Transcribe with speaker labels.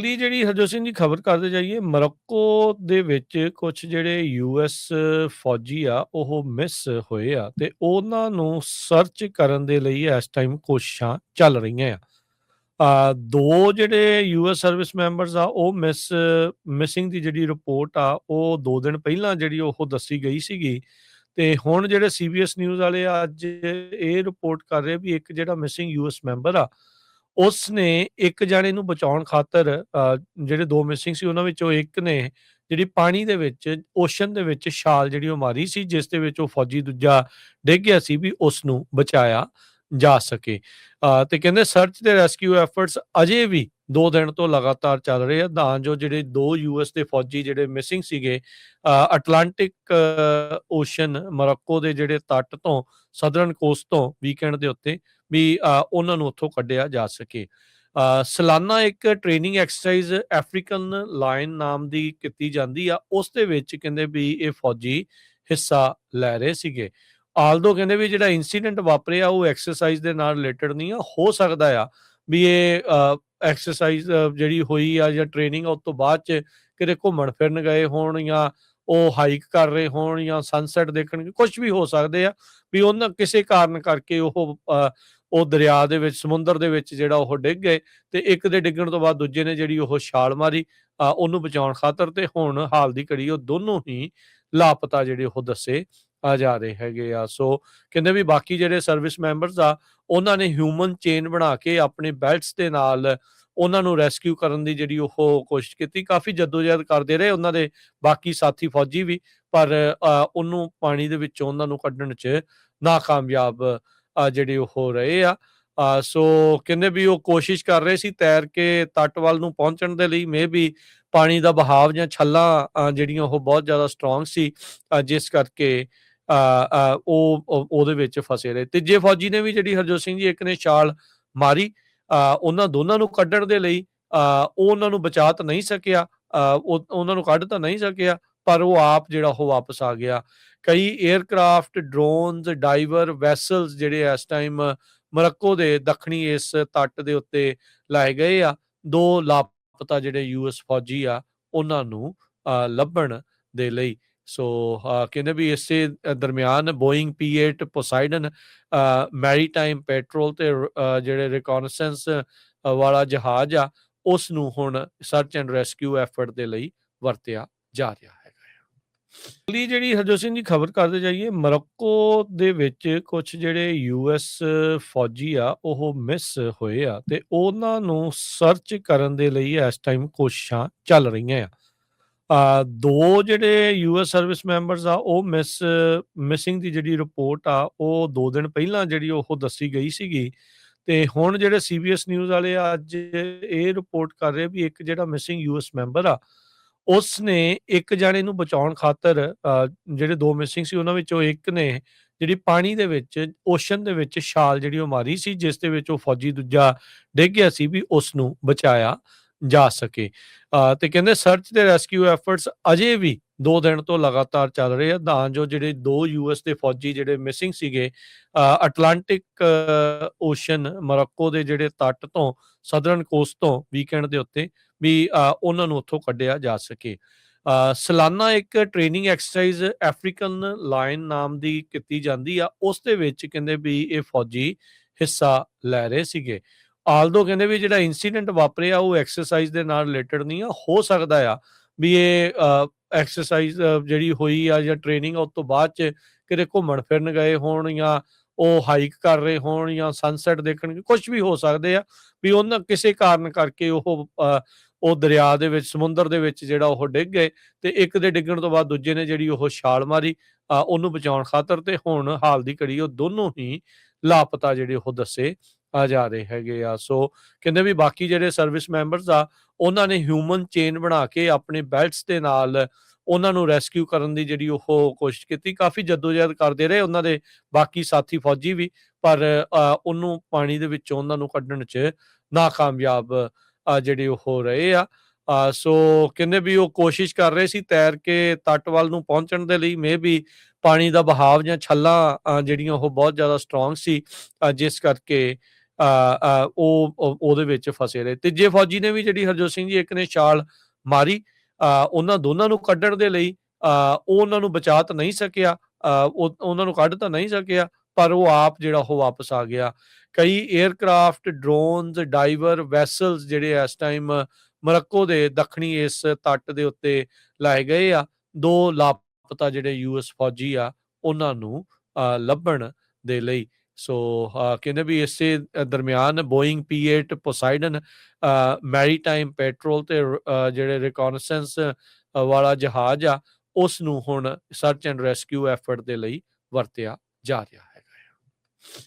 Speaker 1: ਅਗਲੀ ਜਿਹੜੀ ਹਰਜੋਤ ਸਿੰਘ ਜੀ ਖਬਰ ਕਰਦੇ ਜਾਈਏ ਮੋਰੋਕੋ ਦੇ ਵਿੱਚ ਕੁਝ ਜਿਹੜੇ ਯੂਐਸ ਫੌਜੀ ਆ ਉਹ ਮਿਸ ਹੋਏ ਆ ਤੇ ਉਹਨਾਂ ਨੂੰ ਸਰਚ ਕਰਨ ਦੇ ਲਈ ਇਸ ਟਾਈਮ ਕੋਸ਼ਿਸ਼ਾਂ ਚੱਲ ਰਹੀਆਂ ਆ। ਦੋ ਜਿਹੜੇ ਯੂਐਸ ਸਰਵਿਸ ਮੈਂਬਰਸ ਆ ਉਹ ਮਿਸਿੰਗ ਦੀ ਜਿਹੜੀ ਰਿਪੋਰਟ ਆ ਉਹ 2 ਦਿਨ ਪਹਿਲਾਂ ਜਿਹੜੀ ਉਹ ਦੱਸੀ ਗਈ ਸੀਗੀ ਤੇ ਹੁਣ ਜਿਹੜੇ ਸੀਬੀਐਸ ਨਿਊਜ਼ ਵਾਲੇ ਆ ਅੱਜ ਇਹ ਰਿਪੋਰਟ ਕਰ ਰਹੇ ਵੀ ਇੱਕ ਜਿਹੜਾ ਮਿਸਿੰਗ ਯੂਐਸ ਮੈਂਬਰ ਆ ਉਸ ਨੇ ਇੱਕ ਜਾਣੇ ਨੂੰ ਬਚਾਉਣ ਖਾਤਰ ਜਿਹੜੇ 2 ਮਿਸਿੰਗ ਸੀ ਉਹਨਾਂ ਵਿੱਚੋਂ ਇੱਕ ਨੇ ਜਿਹੜੀ ਪਾਣੀ ਦੇ ਵਿੱਚ ਓਸ਼ਨ ਦੇ ਵਿੱਚ ਛਾਲ ਜਿਹੜੀ ਉਹ ਮਾਰੀ ਸੀ ਜਿਸ ਦੇ ਵਿੱਚ ਉਹ ਫੌਜੀ ਦੂਜਾ ਡਿੱਗ ਗਿਆ ਸੀ ਵੀ ਉਸ ਨੂੰ ਬਚਾਇਆ ਜਾ ਸਕੇ। ਤੇ ਕਹਿੰਦੇ ਸਰਚ ਤੇ ਰੈਸਕਿਊ ਐਫਰਟਸ ਅਜੇ ਵੀ 2 ਦਿਨ ਤੋਂ ਲਗਾਤਾਰ ਚੱਲ ਰਹੇ ਆ ਤਾਂ ਜੋ ਜਿਹੜੇ 2 ਯੂਐਸ ਦੇ ਫੌਜੀ ਜਿਹੜੇ ਮਿਸਿੰਗ ਸੀਗੇ ਅਟਲਾਂਟਿਕ ਓਸ਼ਨ ਮੋਰੋਕੋ ਦੇ ਜਿਹੜੇ ਤੱਟ ਤੋਂ ਸਦਰਨ ਕੋਸਟ ਤੋਂ ਵੀਕਐਂਡ ਦੇ ਉੱਤੇ ਵੀ ਉਹਨਾਂ ਨੂੰ ਉੱਥੋਂ ਕੱਢਿਆ ਜਾ ਸਕੇ। ਸਾਲਾਨਾ ਇੱਕ ਟ੍ਰੇਨਿੰਗ ਐਕਸਰਸਾਈਜ਼ ਅਫਰੀਕਨ ਲਾਇਨ ਨਾਮ ਦੀ ਕੀਤੀ ਜਾਂਦੀ ਆ ਉਸ ਦੇ ਵਿੱਚ ਕਹਿੰਦੇ ਵੀ ਇਹ ਫੌਜੀ ਹਿੱਸਾ ਲੈ ਰਹੇ ਸੀਗੇ। ਆਲਦੋ ਕਹਿੰਦੇ ਵੀ ਜਿਹੜਾ ਇਨਸੀਡੈਂਟ ਵਾਪਰਿਆ ਉਹ ਐਕਸਰਸਾਈਜ਼ ਦੇ ਨਾਲ ਰਿਲੇਟਡ ਨਹੀਂ ਆ, ਹੋ ਸਕਦਾ ਆ ਵੀ ਇਹ ਐਕਸਰਸਾਈਜ਼ ਜਿਹੜੀ ਹੋਈ ਆ ਜਾਂ ਟ੍ਰੇਨਿੰਗ ਉਸ ਤੋਂ ਬਾਅਦ ਚ ਕਿਤੇ ਘੁੰਮਣ ਫਿਰਨ ਗਏ ਹੋਣ ਜਾਂ ਉਹ ਹਾਈਕ ਕਰ ਰਹੇ ਹੋਣ ਜਾਂ ਸਨਸੈਟ ਦੇਖਣ ਕੁਝ ਵੀ ਹੋ ਸਕਦੇ ਆ ਵੀ ਉਹਨਾਂ ਕਿਸੇ ਕਾਰਨ ਕਰਕੇ ਉਹ ਦਰਿਆ ਦੇ ਵਿੱਚ ਸਮੁੰਦਰ ਦੇ ਵਿੱਚ ਜਿਹੜਾ ਉਹ ਡਿੱਗ ਗਏ ਤੇ ਇੱਕ ਦੇ ਡਿੱਗਣ ਤੋਂ ਬਾਅਦ ਦੂਜੇ ਨੇ ਜਿਹੜੀ ਉਹ ਛਾਲ ਮਾਰੀ ਉਹਨੂੰ ਬਚਾਉਣ ਖਾਤਰ ਤੇ ਹੁਣ ਹਾਲ ਦੀ ਘੜੀ ਉਹ ਦੋਨੋਂ ਹੀ ਲਾਪਤਾ ਜਿਹੜੇ ਉਹ ਦੱਸੇ ਆ ਜਾ ਰਹੇ ਹੈਗੇ ਆ। ਸੋ ਕਹਿੰਦੇ ਵੀ ਬਾਕੀ ਜਿਹੜੇ ਸਰਵਿਸ ਮੈਂਬਰਸ ਆ ਉਹਨਾਂ ਨੇ ਹਿਊਮਨ ਚੇਨ ਬਣਾ ਕੇ ਆਪਣੇ ਬੈਲਟਸ ਦੇ ਨਾਲ ਉਹਨਾਂ ਨੂੰ ਰੈਸਕਿਊ ਕਰਨ ਦੀ ਜਿਹੜੀ ਉਹ ਕੋਸ਼ਿਸ਼ ਕੀਤੀ। ਕਾਫੀ ਜਦੋਜਹਿਦ ਕਰਦੇ ਰਹੇ ਉਹਨਾਂ ਦੇ ਬਾਕੀ ਸਾਥੀ ਫੌਜੀ ਵੀ ਪਰ ਉਹਨੂੰ ਪਾਣੀ ਦੇ ਵਿੱਚੋਂ ਉਹਨਾਂ ਨੂੰ ਕੱਢਣ 'ਚ ਨਾਕਾਮਯਾਬ ਜਿਹੜੇ ਉਹ ਰਹੇ ਆ। ਸੋ ਕਹਿੰਦੇ ਵੀ ਉਹ ਕੋਸ਼ਿਸ਼ ਕਰ ਰਹੇ ਸੀ ਤੈਰ ਕੇ ਤੱਟ ਵੱਲ ਨੂੰ ਪਹੁੰਚਣ ਦੇ ਲਈ ਮੇ ਵੀ ਪਾਣੀ ਦਾ ਬਹਾਵ ਜਾਂ ਛੱਲਾਂ ਜਿਹੜੀਆਂ ਉਹ ਬਹੁਤ ਜ਼ਿਆਦਾ ਸਟਰੋਂਗ ਸੀ ਜਿਸ ਕਰਕੇ ਉਹਦੇ ਵਿੱਚ ਫਸੇ ਰਹੇ। ਤੀਜੇ ਫੌਜੀ ਨੇ ਵੀ ਜਿਹੜੀ ਹਰਜੋਤ ਸਿੰਘ ਜੀ ਇੱਕ ਨੇ ਛਾਲ ਮਾਰੀ ਉਹਨਾਂ ਦੋਨਾਂ ਨੂੰ ਕੱਢਣ ਦੇ ਲਈ ਉਹ ਉਹਨਾਂ ਨੂੰ ਬਚਾ ਤਾਂ ਨਹੀਂ ਸਕਿਆ ਉਹਨਾਂ ਨੂੰ ਕੱਢ ਤਾਂ ਨਹੀਂ ਸਕਿਆ ਪਰ ਉਹ ਆਪ ਜਿਹੜਾ ਉਹ ਵਾਪਸ ਆ ਗਿਆ। ਕਈ 에ਅਰਕ੍ਰਾਫਟ ਡਰੋਨਸ ਡਾਈਵਰ ਵੈਸਲਸ ਜਿਹੜੇ ਇਸ ਟਾਈਮ ਮੋਰੋਕੋ ਦੇ ਦੱਖਣੀ ਇਸ ਤੱਟ ਦੇ ਉੱਤੇ ਲਾਏ ਗਏ ਆ। 2 ਲਾਪਤਾ ਜਿਹੜੇ ਯੂਐਸ ਫੌਜੀ ਆ ਉਹਨਾਂ ਨੂੰ ਲੱਭਣ ਦੇ ਲਈ। ਸੋ ਕਹਿੰਦੇ ਵੀ ਇਸੇ ਦਰਮਿਆਨ ਬੋਇੰਗ P-8 ਪੋਸਾਈਡਨ ਮੈਰੀਟਾਈਮ ਪੈਟਰੋਲ ਤੇ ਜਿਹੜੇ ਰਿਕੋਨਸੈਂਸ ਵਾਲਾ ਜਹਾਜ਼ ਆ ਉਸ ਨੂੰ ਹੁਣ ਸਰਚ ਐਂਡ ਰੈਸਕਿਊ ਐਫਰਟ ਦੇ ਲਈ ਵਰਤਿਆ ਜਾ ਰਿਹਾ ਹੈਗਾ। ਅਗਲੀ ਜਿਹੜੀ ਹਰਜੋਤ ਸਿੰਘ ਜੀ ਖਬਰ ਕਰਦੇ ਜਾਈਏ ਮੋਰੋਕੋ ਦੇ ਵਿੱਚ ਕੁਝ ਜਿਹੜੇ ਯੂਐਸ ਫੌਜੀ ਆ ਉਹ ਮਿਸ ਹੋਏ ਆ ਤੇ ਉਹਨਾਂ ਨੂੰ ਸਰਚ ਕਰਨ ਦੇ ਲਈ ਇਸ ਟਾਈਮ ਕੋਸ਼ਿਸ਼ਾਂ ਚੱਲ ਰਹੀਆਂ ਆ। ਦੋ ਜਿਹੜੇ ਯੂਐਸ ਸਰਵਿਸ ਮੈਂਬਰਸ ਆ ਉਹ ਮਿਸਿੰਗ ਦੀ ਜਿਹੜੀ ਰਿਪੋਰਟ ਆ ਉਹ 2 ਦਿਨ ਪਹਿਲਾਂ ਜਿਹੜੀ ਉਹ ਦੱਸੀ ਗਈ ਸੀਗੀ ਤੇ ਹੁਣ ਜਿਹੜੇ ਸੀਬੀਐਸ ਨਿਊਜ਼ ਵਾਲੇ ਆ ਅੱਜ ਇਹ ਰਿਪੋਰਟ ਕਰ ਰਹੇ ਵੀ ਇੱਕ ਜਿਹੜਾ ਮਿਸਿੰਗ ਯੂਐਸ ਮੈਂਬਰ ਆ ਉਸ ਨੇ ਇੱਕ ਜਾਣੇ ਨੂੰ ਬਚਾਉਣ ਖਾਤਰ ਜਿਹੜੇ 2 ਮਿਸਿੰਗ ਸੀ ਉਹਨਾਂ ਵਿੱਚੋਂ ਇੱਕ ਨੇ ਜਿਹੜੀ ਪਾਣੀ ਦੇ ਵਿੱਚ ਓਸ਼ਨ ਦੇ ਵਿੱਚ ਛਾਲ ਜਿਹੜੀ ਉਹ ਮਾਰੀ ਸੀ ਜਿਸ ਦੇ ਵਿੱਚ ਉਹ ਫੌਜੀ ਦੂਜਾ ਡਿੱਗ ਗਿਆ ਸੀ ਵੀ ਉਸ ਨੂੰ ਬਚਾਇਆ ਜਾ ਸਕੇ। ਤੇ ਕਹਿੰਦੇ ਸਰਚ ਤੇ ਰੈਸਕਿਊ ਐਫਰਟਸ ਅਜੇ ਵੀ 2 ਦਿਨ ਤੋਂ ਲਗਾਤਾਰ ਚੱਲ ਰਹੇ ਆ ਤਾਂ ਜੋ ਜਿਹੜੇ 2 ਯੂਐਸ ਦੇ ਫੌਜੀ ਜਿਹੜੇ ਮਿਸਿੰਗ ਸੀਗੇ ਅਟਲਾਂਟਿਕ ਓਸ਼ਨ ਮੋਰੋਕੋ ਦੇ ਜਿਹੜੇ ਤੱਟ ਤੋਂ ਸਦਰਨ ਕੋਸਟ ਤੋਂ ਵੀਕਐਂਡ ਦੇ ਉੱਤੇ ਵੀ ਉਹਨਾਂ ਨੂੰ ਉੱਥੋਂ ਕੱਢਿਆ ਜਾ ਸਕੇ। ਸਾਲਾਨਾ ਇੱਕ ਟ੍ਰੇਨਿੰਗ ਐਕਸਰਸਾਈਜ਼ ਅਫਰੀਕਨ ਲਾਇਨ ਨਾਮ ਦੀ ਕੀਤੀ ਜਾਂਦੀ ਆ ਉਸ ਦੇ ਵਿੱਚ ਕਹਿੰਦੇ ਵੀ ਇਹ ਫੌਜੀ ਹਿੱਸਾ ਲੈ ਰਹੇ ਸੀਗੇ। ਆਲਦੋ ਕਹਿੰਦੇ ਵੀ ਜਿਹੜਾ ਇਨਸੀਡੈਂਟ ਵਾਪਰਿਆ ਉਹ ਐਕਸਰਸਾਈਜ਼ ਦੇ ਨਾਲ ਰਿਲੇਟਡ ਨਹੀਂ ਆ, ਹੋ ਸਕਦਾ ਆ ਵੀ ਇਹ ਐਕਸਰਸਾਈਜ਼ ਜਿਹੜੀ ਹੋਈ ਆ ਜਾਂ ਟ੍ਰੇਨਿੰਗ ਉਸ ਤੋਂ ਬਾਅਦ ਚ ਕਿਤੇ ਘੁੰਮਣ ਫਿਰਨ ਗਏ ਹੋਣ ਜਾਂ ਉਹ ਹਾਈਕ ਕਰ ਰਹੇ ਹੋਣ ਜਾਂ ਸਨਸੈਟ ਦੇਖਣ ਕੁਝ ਵੀ ਹੋ ਸਕਦੇ ਆ ਵੀ ਉਹਨਾਂ ਕਿਸੇ ਕਾਰਨ ਕਰਕੇ ਉਹ ਦਰਿਆ ਦੇ ਵਿੱਚ ਸਮੁੰਦਰ ਦੇ ਵਿੱਚ ਜਿਹੜਾ ਉਹ ਡਿੱਗ ਗਏ ਤੇ ਇੱਕ ਦੇ ਡਿੱਗਣ ਤੋਂ ਬਾਅਦ ਦੂਜੇ ਨੇ ਜਿਹੜੀ ਉਹ ਛਾਲ ਮਾਰੀ ਉਹਨੂੰ ਬਚਾਉਣ ਖਾਤਰ ਤੇ ਹੁਣ ਹਾਲ ਦੀ ਘੜੀ ਉਹ ਦੋਨੋਂ ਹੀ ਲਾਪਤਾ ਜਿਹੜੇ ਉਹ ਦੱਸੇ ਆ ਜਾ ਰਹੇ ਹੈਗੇ ਆ। ਸੋ ਕਹਿੰਦੇ ਵੀ ਬਾਕੀ ਜਿਹੜੇ ਸਰਵਿਸ ਮੈਂਬਰਸ ਆ ਉਹਨਾਂ ਨੇ ਹਿਊਮਨ ਚੇਨ ਬਣਾ ਕੇ ਆਪਣੇ ਬੈਲਟਸ ਦੇ ਨਾਲ ਉਹਨਾਂ ਨੂੰ ਰੈਸਕਿਊ ਕਰਨ ਦੀ ਜਿਹੜੀ ਉਹ ਕੋਸ਼ਿਸ਼ ਕੀਤੀ। ਕਾਫੀ ਜਦੋਜਹਿਦ ਕਰਦੇ ਰਹੇ ਉਹਨਾਂ ਦੇ ਬਾਕੀ ਸਾਥੀ ਫੌਜੀ ਵੀ ਪਰ ਉਹਨੂੰ ਪਾਣੀ ਦੇ ਵਿੱਚੋਂ ਉਹਨਾਂ ਨੂੰ ਕੱਢਣ 'ਚ ਨਾਕਾਮਯਾਬ ਜਿਹੜੇ ਉਹ ਰਹੇ ਆ। ਸੋ ਕਹਿੰਦੇ ਵੀ ਉਹ ਕੋਸ਼ਿਸ਼ ਕਰ ਰਹੇ ਸੀ ਤੈਰ ਕੇ ਤੱਟ ਵੱਲ ਨੂੰ ਪਹੁੰਚਣ ਦੇ ਲਈ ਮੇ ਵੀ ਪਾਣੀ ਦਾ ਬਹਾਵ ਜਾਂ ਛੱਲਾਂ ਜਿਹੜੀਆਂ ਉਹ ਬਹੁਤ ਜ਼ਿਆਦਾ ਸਟਰੋਂਗ ਸੀ ਜਿਸ ਕਰਕੇ ਉਹਦੇ ਵਿੱਚ ਫਸੇ ਰਹੇ। ਤੀਜੇ ਫੌਜੀ ਨੇ ਵੀ ਜਿਹੜੀ ਹਰਜੋਤ ਸਿੰਘ ਜੀ ਇੱਕ ਨੇ ਛਾਲ ਮਾਰੀ, ਉਹਨਾਂ ਦੋਨਾਂ ਨੂੰ ਕੱਢਣ ਦੇ ਲਈ ਉਹ ਉਹਨਾਂ ਨੂੰ ਬਚਾ ਤਾਂ ਨਹੀਂ ਸਕਿਆ, ਉਹਨਾਂ ਨੂੰ ਕੱਢ ਤਾਂ ਨਹੀਂ ਸਕਿਆ, ਪਰ ਉਹ ਆਪ ਜਿਹੜਾ ਉਹ ਵਾਪਸ ਆ ਗਿਆ। ਕਈ 에ਅਰਕ੍ਰਾਫਟ, ਡਰੋਨਸ, ਡਾਈਵਰ, ਵੈਸਲਸ ਜਿਹੜੇ ਇਸ ਟਾਈਮ ਮੋਰੱਕੋ ਦੇ ਦੱਖਣੀ ਇਸ ਤੱਟ ਦੇ ਉੱਤੇ ਲਾਏ ਗਏ ਆ। 2 ਲਾਪਤਾ ਜਿਹੜੇ ਯੂਐਸ ਫੌਜੀ ਆ ਉਹਨਾਂ ਨੂੰ ਲੱਭਣ ਦੇ ਲਈ। ਸੋ ਕਹਿੰਦੇ ਵੀ ਇਸੇ ਦਰਮਿਆਨ ਬੋਇੰਗ P-8 ਪੋਸਾਈਡਨ ਮੈਰੀਟਾਈਮ ਪੈਟਰੋਲ ਤੇ ਜਿਹੜੇ ਰਿਕੋਨਸੈਂਸ ਵਾਲਾ ਜਹਾਜ਼ ਆ ਉਸ ਨੂੰ ਹੁਣ ਸਰਚ ਐਂਡ ਰੈਸਕਿਊ ਐਫਰਟ ਦੇ ਲਈ ਵਰਤਿਆ ਜਾ ਰਿਹਾ ਹੈਗਾ ਆ।